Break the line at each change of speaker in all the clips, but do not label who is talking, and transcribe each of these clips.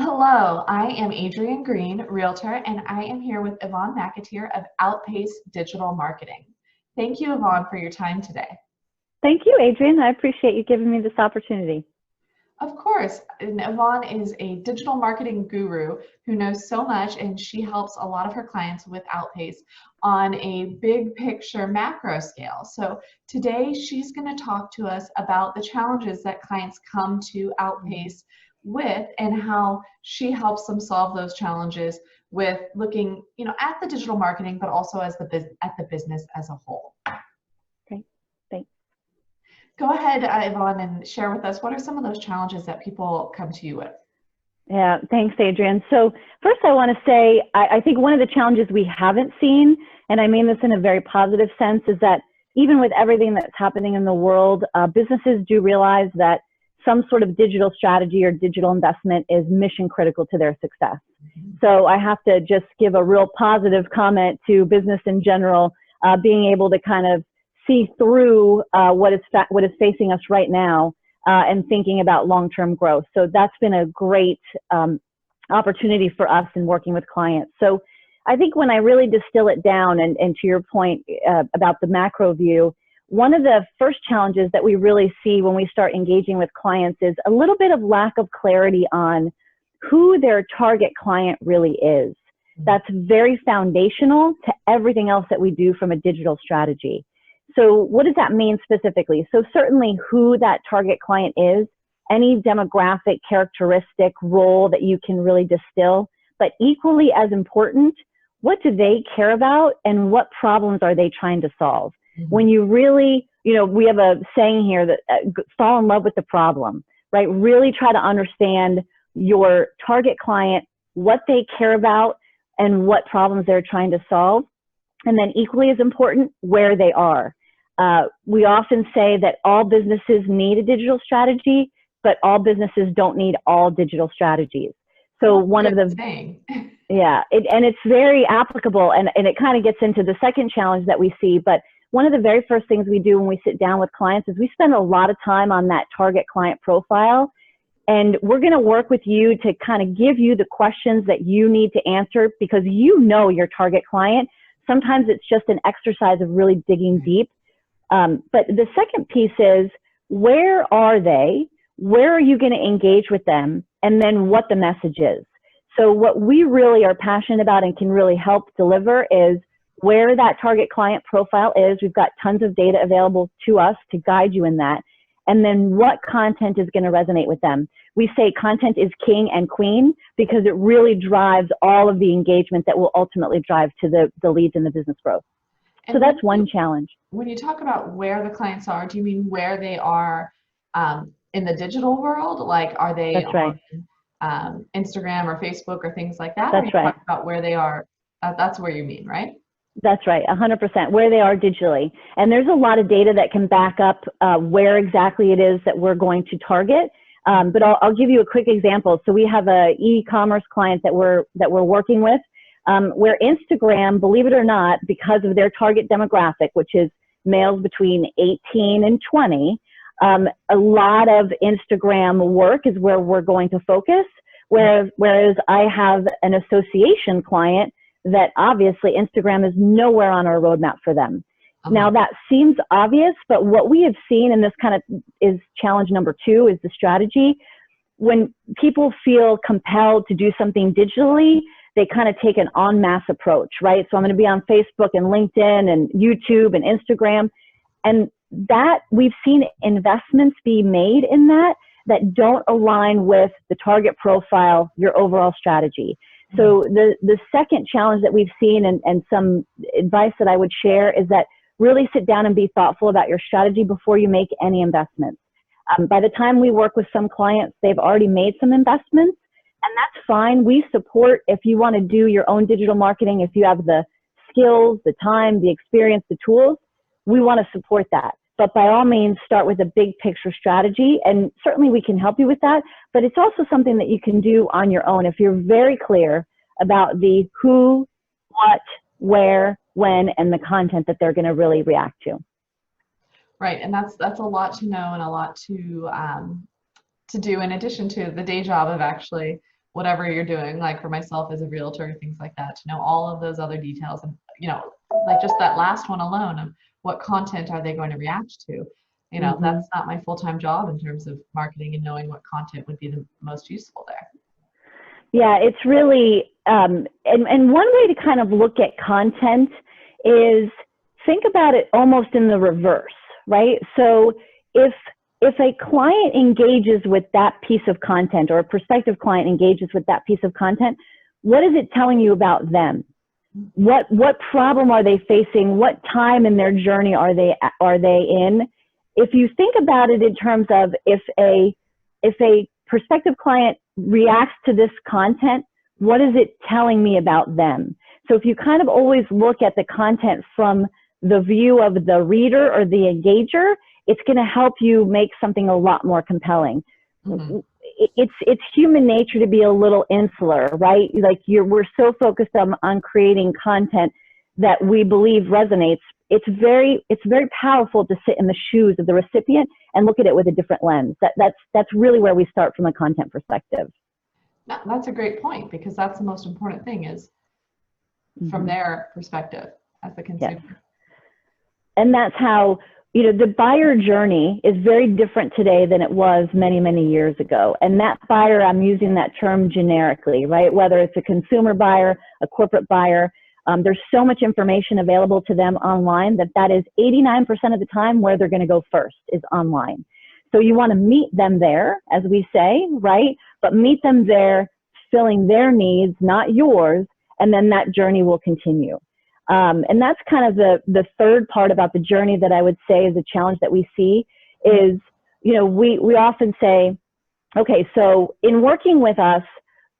Hello, I am Adrienne Green, Realtor, and I am here with Yvonne McAteer of Outpace Digital Marketing. Thank you, Yvonne, for your time today.
Thank you, Adrienne. I appreciate you giving me this opportunity.
Of course, and Yvonne is a digital marketing guru who knows so much, and she helps a lot of her clients with Outpace on a big picture macro scale. So today she's going to talk to us about the challenges that clients come to Outpace with and how she helps them solve those challenges with looking, at the digital marketing, but also as at the business as a whole.
Okay, thanks.
Go ahead, Yvonne, and share with us what are some of those challenges that people come to you with?
Yeah, thanks, Adrienne. So first I want to say, I think one of the challenges we haven't seen, and I mean this in a very positive sense, is that even with everything that's happening in the world, businesses do realize that some sort of digital strategy or digital investment is mission critical to their success. So I have to just give a real positive comment to business in general, being able to kind of see through what is facing us right now and thinking about long-term growth. So that's been a great opportunity for us in working with clients. So I think when I really distill it down and to your point about the macro view, one of the first challenges that we really see when we start engaging with clients is a little bit of lack of clarity on who their target client really is. That's very foundational to everything else that we do from a digital strategy. So what does that mean specifically? So certainly who that target client is, any demographic characteristic role that you can really distill, but equally as important, what do they care about and what problems are they trying to solve? When you really, we have a saying here that fall in love with the problem, right? Really try to understand your target client, what they care about and what problems they're trying to solve. And then equally as important, where they are. We often say that all businesses need a digital strategy, but all businesses don't need all digital strategies. So one of the, yeah, and it's very applicable and it kind of gets into the second challenge that we see. But one of the very first things we do when we sit down with clients is we spend a lot of time on that target client profile. And we're going to work with you to kind of give you the questions that you need to answer because you know your target client. Sometimes it's just an exercise of really digging deep. But the second piece is, where are they? Where are you going to engage with them? And then what the message is. So what we really are passionate about and can really help deliver is where that target client profile is. We've got tons of data available to us to guide you in that. And then what content is going to resonate with them. We say content is king and queen because it really drives all of the engagement that will ultimately drive to the leads and the business growth. So that's one challenge.
When you talk about where the clients are, do you mean where they are in the digital world? Like, are they on Instagram or Facebook or things like that?
That's right.
Talk about where they are. That's where you mean, right?
That's right, 100%, where they are digitally. And there's a lot of data that can back up where exactly it is that we're going to target. But I'll give you a quick example. So we have a e-commerce client that we're working with, where Instagram, believe it or not, because of their target demographic, which is males between 18 and 20, a lot of Instagram work is where we're going to focus. Whereas I have an association client that obviously Instagram is nowhere on our roadmap for them. Now that seems obvious, but what we have seen, and this kind of is challenge number 2, is the strategy. When people feel compelled to do something digitally, they kind of take an en masse approach, right? So I'm going to be on Facebook and LinkedIn and YouTube and Instagram. And that we've seen investments be made in that don't align with the target profile, your overall strategy. So the second challenge that we've seen and some advice that I would share is that really sit down and be thoughtful about your strategy before you make any investments. By the time we work with some clients, they've already made some investments, and that's fine. We support if you want to do your own digital marketing, if you have the skills, the time, the experience, the tools, we want to support that. But by all means, start with a big picture strategy, and certainly we can help you with that. But it's also something that you can do on your own if you're very clear about the who, what, where, when, and the content that they're going to really react to.
Right, and that's a lot to know and a lot to do in addition to the day job of actually whatever you're doing, like for myself as a realtor, things like that, to know all of those other details. And, like just that last one alone of what content are they going to react to? That's not my full-time job in terms of marketing and knowing what content would be the most useful there.
Yeah, it's really, and one way to kind of look at content is think about it almost in the reverse, right? So if a client engages with that piece of content, or a prospective client engages with that piece of content, what is it telling you about them? What problem are they facing? What time in their journey are they in? If you think about it in terms of if a prospective client reacts to this content, what is it telling me about them? So if you kind of always look at the content from the view of the reader or the engager, it's going to help you make something a lot more compelling. It's human nature to be a little insular, right? Like we're so focused on creating content that we believe resonates. It's very powerful to sit in the shoes of the recipient and look at it with a different lens. That's really where we start from a content perspective.
That's a great point, because that's the most important thing, is from their perspective as the consumer.
Yes. And that's how, the buyer journey is very different today than it was many, many years ago. And that buyer, I'm using that term generically, right? Whether it's a consumer buyer, a corporate buyer, there's so much information available to them online that is 89% of the time where they're going to go first is online. So you want to meet them there, as we say, right? But meet them there, filling their needs, not yours, and then that journey will continue. And that's kind of the third part about the journey that I would say is a challenge that we see is, we often say, okay, so in working with us,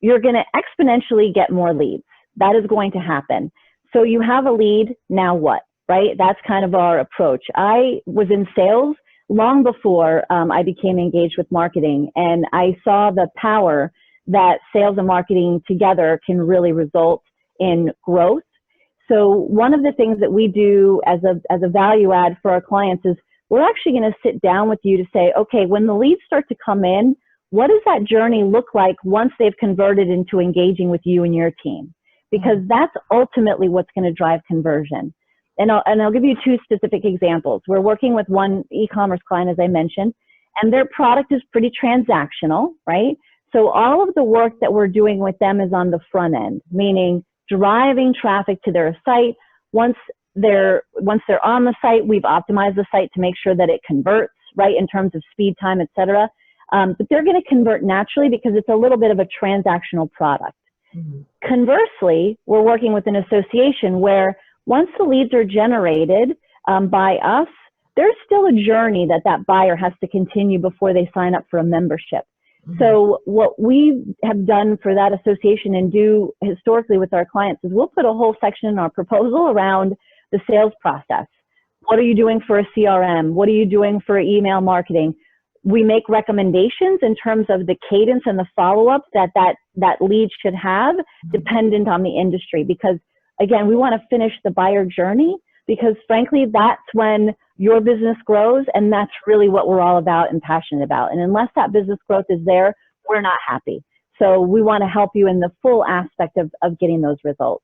you're going to exponentially get more leads. That is going to happen. So you have a lead, now what, right? That's kind of our approach. I was in sales long before I became engaged with marketing, and I saw the power that sales and marketing together can really result in growth. So one of the things that we do as a value add for our clients is we're actually going to sit down with you to say, okay, when the leads start to come in, what does that journey look like once they've converted into engaging with you and your team? Because that's ultimately what's going to drive conversion. And I'll give you two specific examples. We're working with one e-commerce client, as I mentioned, and their product is pretty transactional, right? So all of the work that we're doing with them is on the front end, meaning driving traffic to their site. Once they're on the site, we've optimized the site to make sure that it converts, right, in terms of speed, time, et cetera. But they're going to convert naturally because it's a little bit of a transactional product. Conversely, we're working with an association where once the leads are generated by us, there's still a journey that buyer has to continue before they sign up for a membership. So what we have done for that association and do historically with our clients is we'll put a whole section in our proposal around the sales process. What are you doing for a CRM? What are you doing for email marketing? We make recommendations in terms of the cadence and the follow-up that lead should have, dependent on the industry. Because again, we want to finish the buyer journey, because frankly, that's when your business grows, and that's really what we're all about and passionate about. And unless that business growth is there, we're not happy. So we want to help you in the full aspect of getting those results.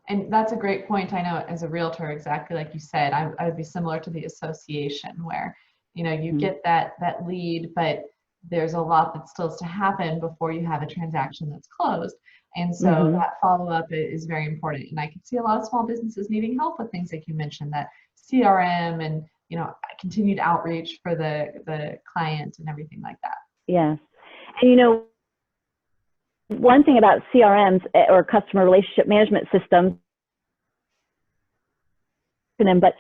And that's a great point. I know as a realtor, exactly like you said, I would be similar to the association where, you get that lead, but there's a lot that still has to happen before you have a transaction that's closed. And so that follow-up is very important. And I can see a lot of small businesses needing help with things like you mentioned, that CRM and, continued outreach for the client and everything like that.
Yes. And one thing about CRMs or customer relationship management systems, but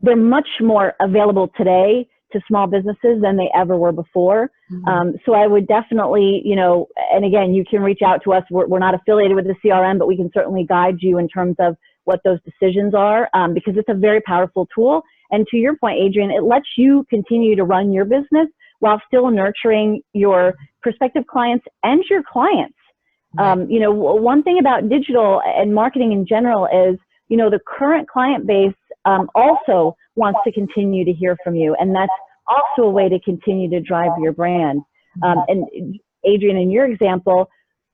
they're much more available today to small businesses than they ever were before. So I would definitely, and again, you can reach out to us. We're not affiliated with the CRM, but we can certainly guide you in terms of what those decisions are, because it's a very powerful tool. And to your point, Adrienne, it lets you continue to run your business while still nurturing your prospective clients and your clients. Right. One thing about digital and marketing in general is, the current client base also wants to continue to hear from you. And that's also a way to continue to drive your brand. And Adrienne, in your example,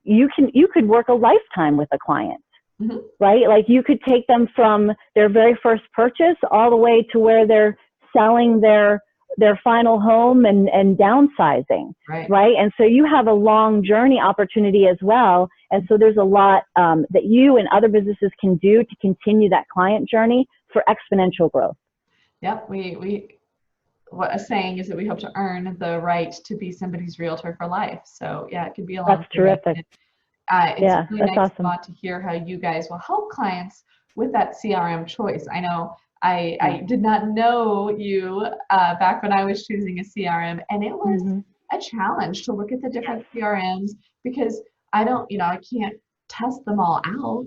you could work a lifetime with a client, right? Like you could take them from their very first purchase all the way to where they're selling their final home and downsizing, right? And so you have a long journey opportunity as well. And so there's a lot that you and other businesses can do to continue that client journey for exponential growth.
Yep, what a saying is that we hope to earn the right to be somebody's realtor for life. So yeah, it could be a long.
That's terrific.
It's really nice
awesome.
to hear how you guys will help clients with that CRM choice. I know I did not know you back when I was choosing a CRM, and it was a challenge to look at the different CRMs because I can't test them all out,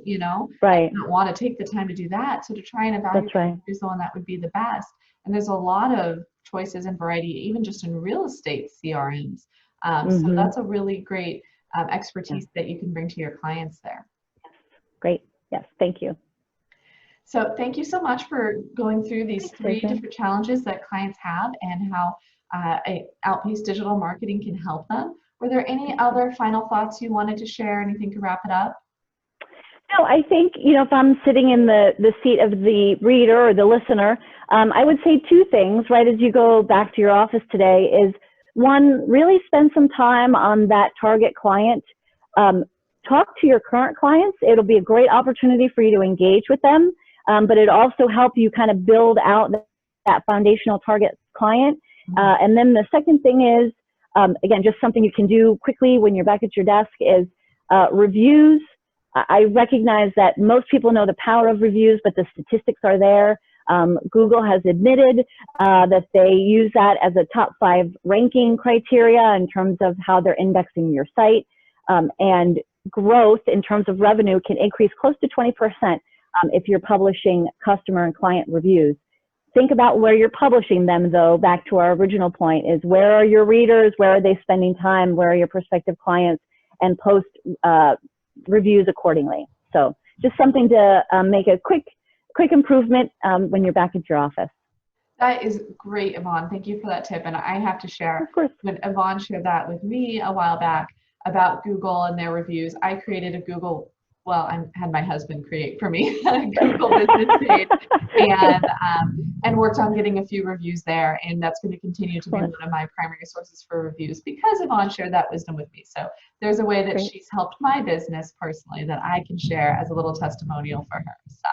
I don't want to take the time to do that. So to try and evaluate who's the one that would be the best. And there's a lot of choices and variety, even just in real estate CRMs. So that's a really great expertise that you can bring to your clients there.
Great. Yes. Thank you.
So thank you so much for going through these three different challenges that clients have and how Outpace Digital Marketing can help them. Were there any other final thoughts you wanted to share? Anything to wrap it up?
No, I think, if I'm sitting in the seat of the reader or the listener, I would say two things, right, as you go back to your office today is, one, really spend some time on that target client. Talk to your current clients. It'll be a great opportunity for you to engage with them, but it also help you kind of build out that foundational target client. And then the second thing is, again, just something you can do quickly when you're back at your desk is reviews. I recognize that most people know the power of reviews, but the statistics are there. Google has admitted that they use that as a top 5 ranking criteria in terms of how they're indexing your site. And growth in terms of revenue can increase close to 20% if you're publishing customer and client reviews. Think about where you're publishing them, though. Back to our original point is, where are your readers? Where are they spending time? Where are your prospective clients? And post reviews accordingly. So just something to make a quick improvement when you're back at your office.
That is great, Yvonne. Thank you for that tip. And I have to share,
of course,
when Yvonne shared that with me a while back about Google and their reviews, I created a Google, I had my husband create for me a Google business page and worked on getting a few reviews there. And that's going to continue to be one of my primary sources for reviews because Yvonne shared that wisdom with me. So there's a way that she's helped my business personally that I can share as a little testimonial for her. So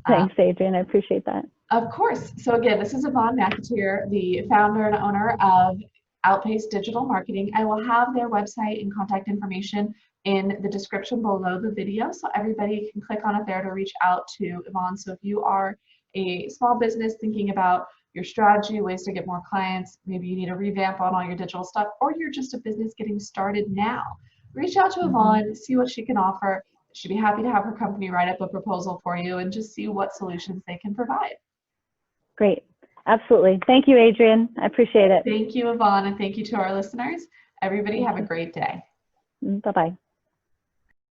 thanks, Adrienne. I appreciate that.
Of course. So again, this is Yvonne McAteer, the founder and owner of Outpace Digital Marketing. I will have their website and contact information in the description below the video, so everybody can click on it there to reach out to Yvonne. So if you are a small business thinking about your strategy, ways to get more clients, maybe you need a revamp on all your digital stuff, or you're just a business getting started now, reach out to Yvonne, see what she can offer. She'd be happy to have her company write up a proposal for you and just see what solutions they can provide.
Great. Absolutely. Thank you, Adrienne. I appreciate it.
Thank you, Yvonne, and thank you to our listeners. Everybody have a great day.
Bye-bye.